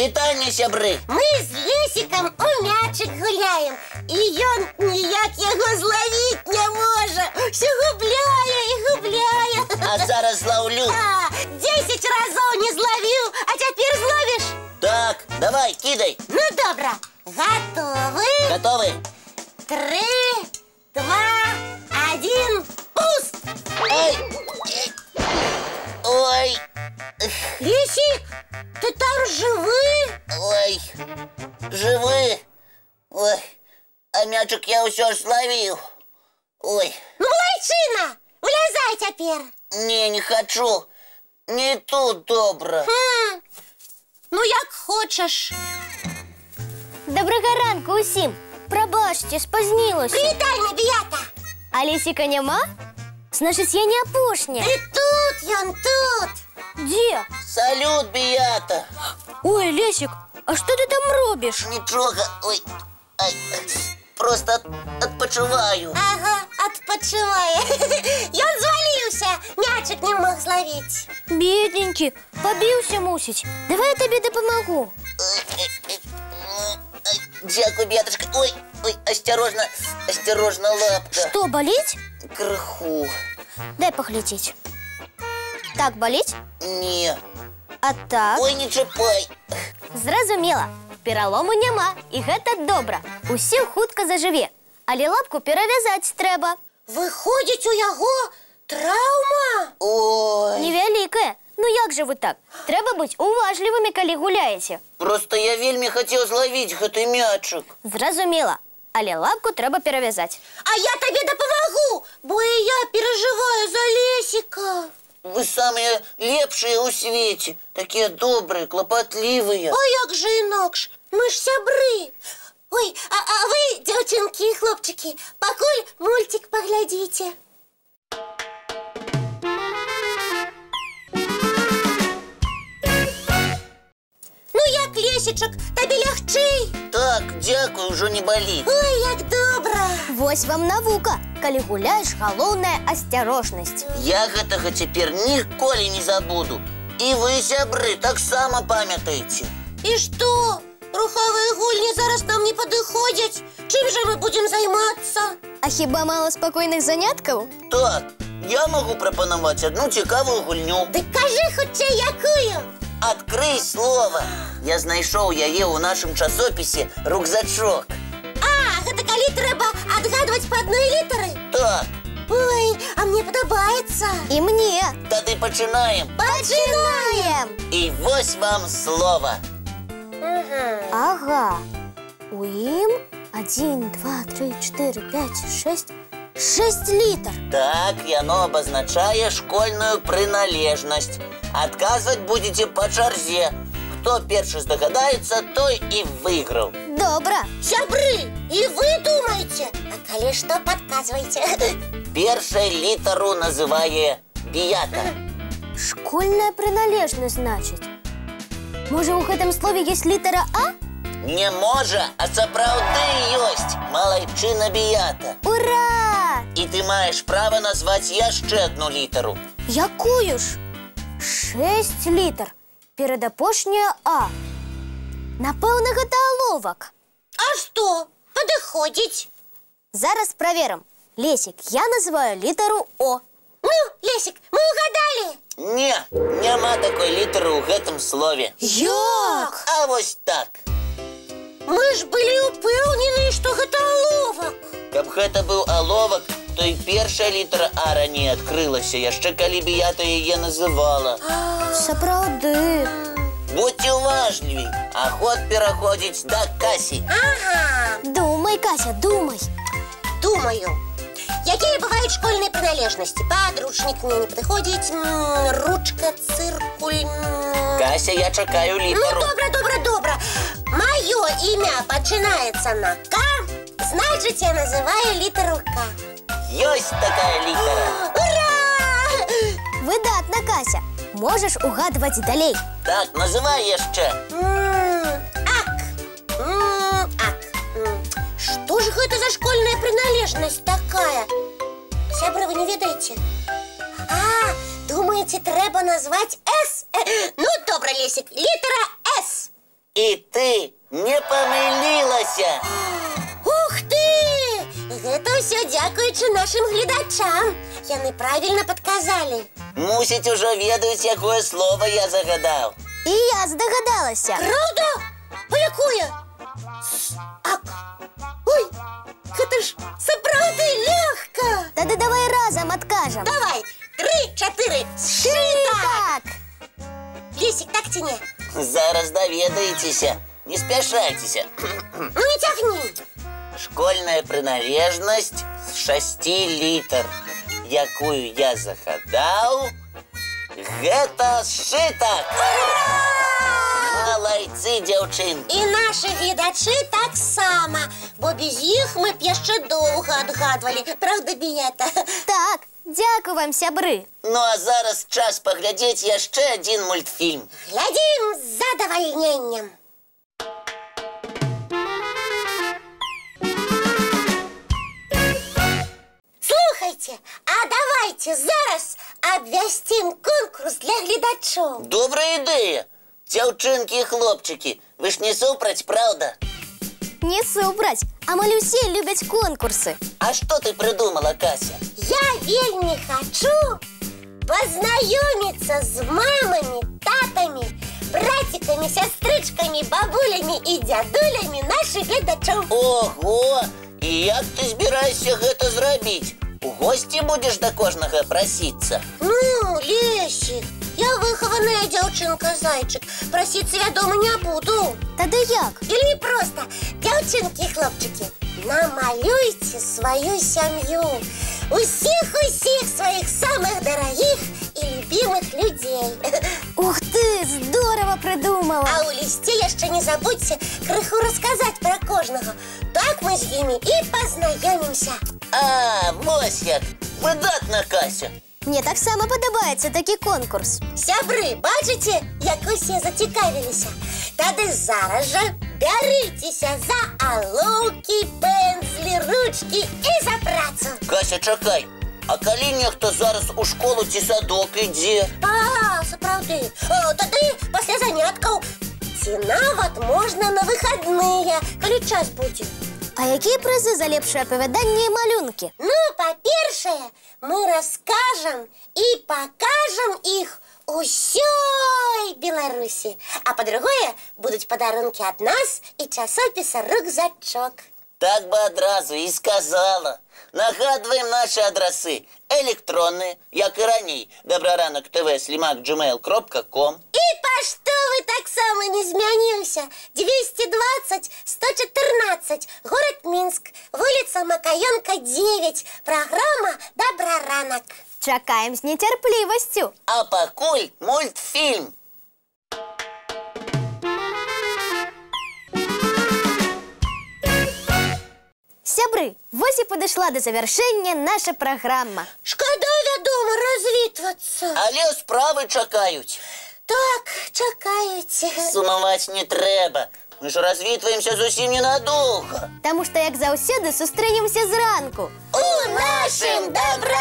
Вітання, сябры. Мы з Лесиком у мячик гуляем, і ён ніяк його зловить не може. Все губляє і губляє. А зараз зловлю. 10 разів не зловив, а тепер зловиш? Так, давай, кидай. Ну, добре. Готовы? Готовы? 3, 2, 1, пуст! Ай! Ой! Лесик, ты там живый? Ой! Живы? Ой! А мячик я все ж зловил. Ой! Ну, молодчина! Влезай теперь! Не хочу. Не тут добре. Ну, як хочеш. Доброго ранку усім. Пробачте, спознілося. Привітай, Небіята! А Лесика нема? Значить, я не опошня. Ти тут, ён тут! Де? Салют, Біята. Ой, Лесик, а що ти там робиш? Нічого. Ой. Ай. Просто відпочиваю. Ага, відпочиває. Ён звалився, мячик не мог зловить. Бідненький, побився мусить. Давай я тобі допомогу. Дякую, Бятушка. Ой, ой, осторожно, осторожно, лапка. Что, болить? Крыху. Дай поглядеть. Так болить? Не. А так? Ой, не чіпай. Зразумела. Пералому нема, і гэта добра. Усім хутка зажыве. Але лапку перавязаць трэба. Виходить, у його травма? Ой. Невялікая. Ну як же вы так? Трэба быць уважлівымі, калі гуляеце. Просто я вельмі хотел зловить гэты мячик. Зразумела. Але лапку трэба перавязаць. А я тобі допомогу, бо і я переживаю за Лесика. Вы самые лепшие у свете. Такие добрые, клопотливые. А як же інакш? Ми ж сябри. Ой, а ви, дівчинки і хлопчики, покуль мультик поглядите. Ну як, Лесичок, тобі лягчий? Так, дякую, уже не болит. Ой, як добра. Вось вам навука. Калі гуляеш, галоўная асцярожнасць. Я гэтага цяпер ніколі не забуду. І вы, сябры, таксама памятаеце. І што? Рухавыя гульні зараз нам не падыходзяць. Чым жа мы будзем займацца? А хіба мала спакойных заняткаў? Так, я могу прапанаваць одну цікавую гульню. Дык кажы хутчэй, якую? Адкрый слова. Я знайшоў яе ў нашым часопісе «Рюкзачок». Гэта калі трэба адгадваць па адной літары? Так. Ой, а мне падабаецца. І мне. Тады пачынаем. Пачынаем! І вось вам слова. Ага. У ім 1, 2, 3, 4, 5, 6. 6 літр. Так, яно абазначае школьную прыналежнасць. Адказваць будзеце па чарзе. Хто першы здагадаецца, той і выйграў. Добра. Сябры, і вы думаеце? А калі што, падказвайце. Першай літару называе Біята. Школьная прыналежнасць, значыць. Можа, у гэтым слове ёсць літара А? Не можа, а сапраўды ёсць. Малайчына Біята. Ура! І ты маеш права назваць яшчэ одну літару. Якую ж? 6 літр. Перадапошняя А. Напэўна, гэта аловак. А што? Падыходзіць. Зараз праверым. Лесик, я называю літару О. Ну, Лесик, мы угадали. Не, няма такой літары ў гэтым слове. Як? А вось так. Мы ж былі ўпэўнены, што гэта аловак. Каб гэта быў аловак, то і першая літара А раней адкрылася, яшчэ калі Біята яе называла. Сапраўды. Будьце уважлівей, а ход пераходзіць да Касі. Ага. Думай, Кася, думай. Думаю. Якія бываюць школьныя прыналежнасці? Падручнік мне не падыходзіць, ручка, цыркуль. Кася, я чакаю Ну, літару. добра. Маё імя пачынаецца на К, значыць, я называю літару К. Ёсць такая літара. Ура! Выдатна, Кася. Можаш угадваць далей. Так, называй яшчэ. Ак. Ак. Што ж гэта за школьная прыналежнасць такая? Сябры, вы не ведаеце? Думаеце, трэба назваць С? Ну, добра, Лесик, літара С. І ти не помилилася. Ух ти! Гэта ўсё дзякуючы нашим гледачам. Яны правильно подказали. Мусить, уже ведаюць, якое слово я загадаў. І я здогадалася. Правда? А якое? Ак. Ой, гэта ж сапраўды лёгка. Тады давай разом откажем. Давай, 3-4. Шитак. Так. Лесик, так ці не? Зараз даведаецеся. Не спяшайцеся. Ну не тягни. Школьная приналежность з 6 літар, якую я загадаў, гэта сшитак. Малайцы, дзяўчынкі. І наші гледачі таксама, бо без іх ми б яшчэ доўга адгадвалі. Правда, Біята? Так, дзякуй вам, сябры. Ну а зараз час паглядзець яшчэ адзін мультфільм. Глядзім з задавальненнем. Слухайте, а давайте зараз абвясцім конкурс для гледачоў. Добрая ідэя. Дзяўчынкі і хлопчыкі, вы ж не супраць, правда? Не супраць, амаль усе любяць конкурсы. А што ты прыдумала, Кася? Я вельмі хочу познаёмиться з мамамі, татамі, братиками, сястрычкамі, бабулями і дзядулями наших гледачоў. Ого! І як ты збіраешся гэта зрабіць? У госці будзеш да кожнага прасіцца? Ну, Лесик, я выхованная дзяўчынка-зайчык. Прасіцца, вядома, не буду. Тады як? Или просто, дзяўчынкі і хлопчыкі, намалюйте свою сям'ю. Усіх своих самых дорогих и любимых людей. Ух ты, здорово придумала. А у лісце яшчэ не забудьте крыху рассказать про кожнага. Так мы з імі і пазнаёмімся. А, вось як! Выдатна, Кася! Мне таксама падабаецца такі конкурс. Сябры, бачыце, як усе зацікавіліся? Тады зараз жа бярыцеся за алоўкі, пензлі, ручкі і за працу. Кася, чакай! А калі нехто зараз у школу ці садок ідзе? А, сапраўды. Тады пасля заняткаў ці нават можна на выхадныя, калі час будзе. А якія прызы за лепшае апавяданне і малюнкі? Ну, па-першае, мы раскажам і пакажам іх усёй Беларусі. А па-другое, будуць падарункі ад нас і часопіса «Рюкзачок». Так бы адразу і сказала. Нагадваем наши адрасы. Электронные, як і раней. добраранок.tv@gmail.com. І паштовы таксама не змяніўся. 220-114, город Мінск, вуліца Макаёнка, 9. Праграма «Добраранак». Чакаем з нецярплівасцю. А пакуль мультфільм. Сябры, вось і падышла да завяршэння наша праграма. Шкада, вядома, развітвацца. Але справы чакаюць. Так, чакаюць. Сумаваць не трэба. Мы ж развітваемся зусім ненадоўга. Таму што, як заўсёды, сустрэнемся зранку. У нашым добра